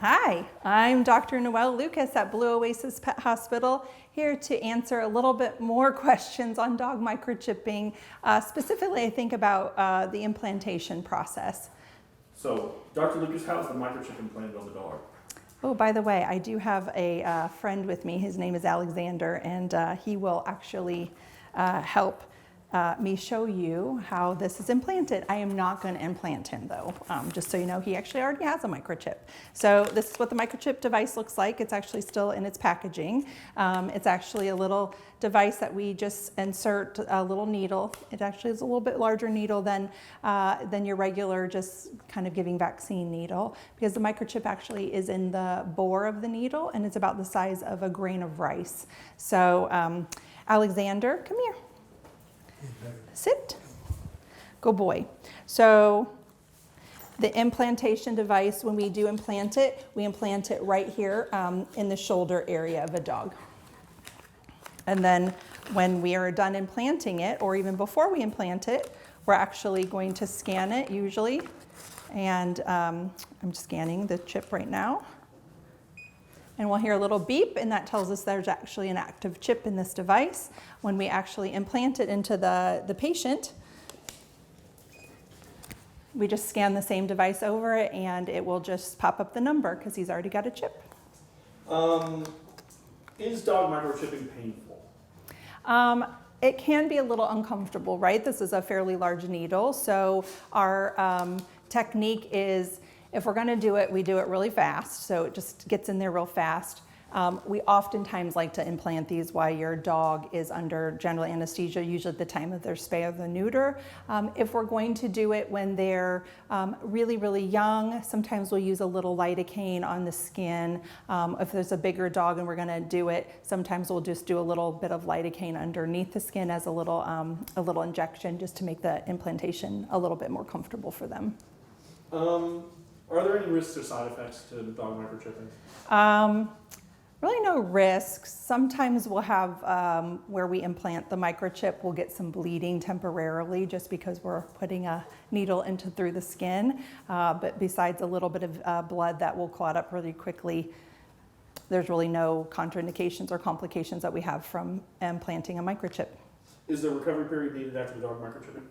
Hi, I'm Dr. Noelle Lucas at Blue Oasis Pet Hospital, here to answer a little bit more questions on dog microchipping. Specifically, I think about the implantation process. So, Dr. Lucas, how is the microchip implanted on the dog? Oh, by the way, I do have a friend with me. His name is Alexander, and he will actually help me show you how this is implanted. I am not going to implant him though, just so you know, he actually already has a microchip. So this is what the microchip device looks like. It's actually still in its packaging. It's actually a little device that we just insert a little needle. It actually is a little bit larger needle than your regular just kind of giving vaccine needle, because the microchip actually is in the bore of the needle and it's about the size of a grain of rice. So Alexander, come here. Sit. Good boy. So the implantation device, when we do implant it, we implant it right here in the shoulder area of a dog. And then when we are done implanting it, or even before we implant it, we're actually going to scan it usually. And I'm scanning the chip right now. And we'll hear a little beep, and that tells us there's actually an active chip in this device. When we actually implant it into the patient, we just scan the same device over it, and it will just pop up the number because he's already got a chip. Is dog microchipping painful? It can be a little uncomfortable, right? This is a fairly large needle, so our technique is, if we're going to do it, we do it really fast, so it just gets in there real fast. We oftentimes like to implant these while your dog is under general anesthesia, usually at the time of their spay or the neuter. If we're going to do it when they're really, really young, sometimes we'll use a little lidocaine on the skin. If there's a bigger dog and we're going to do it, sometimes we'll just do a little bit of lidocaine underneath the skin as a little injection, just to make the implantation a little bit more comfortable for them. Are there any risks or side effects to dog microchipping? Really no risks. Sometimes we'll have, where we implant the microchip, we'll get some bleeding temporarily just because we're putting a needle through the skin. But besides a little bit of blood that will clot up really quickly, there's really no contraindications or complications that we have from implanting a microchip. Is there a recovery period needed after the dog microchipping?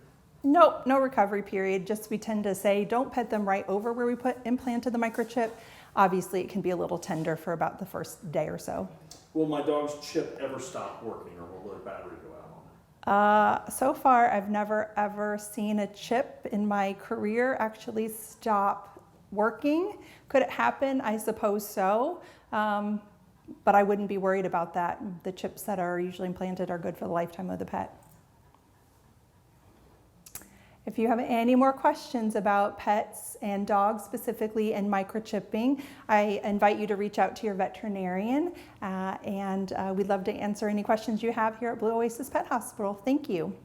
Nope, no recovery period. Just we tend to say don't pet them right over where we implanted the microchip. Obviously, it can be a little tender for about the first day or so. Will my dog's chip ever stop working, or will the battery go out on it? So far, I've never ever seen a chip in my career actually stop working. Could it happen? I suppose so. But I wouldn't be worried about that. The chips that are usually implanted are good for the lifetime of the pet. If you have any more questions about pets and dogs specifically and microchipping, I invite you to reach out to your veterinarian, and we'd love to answer any questions you have here at Blue Oasis Pet Hospital. Thank you.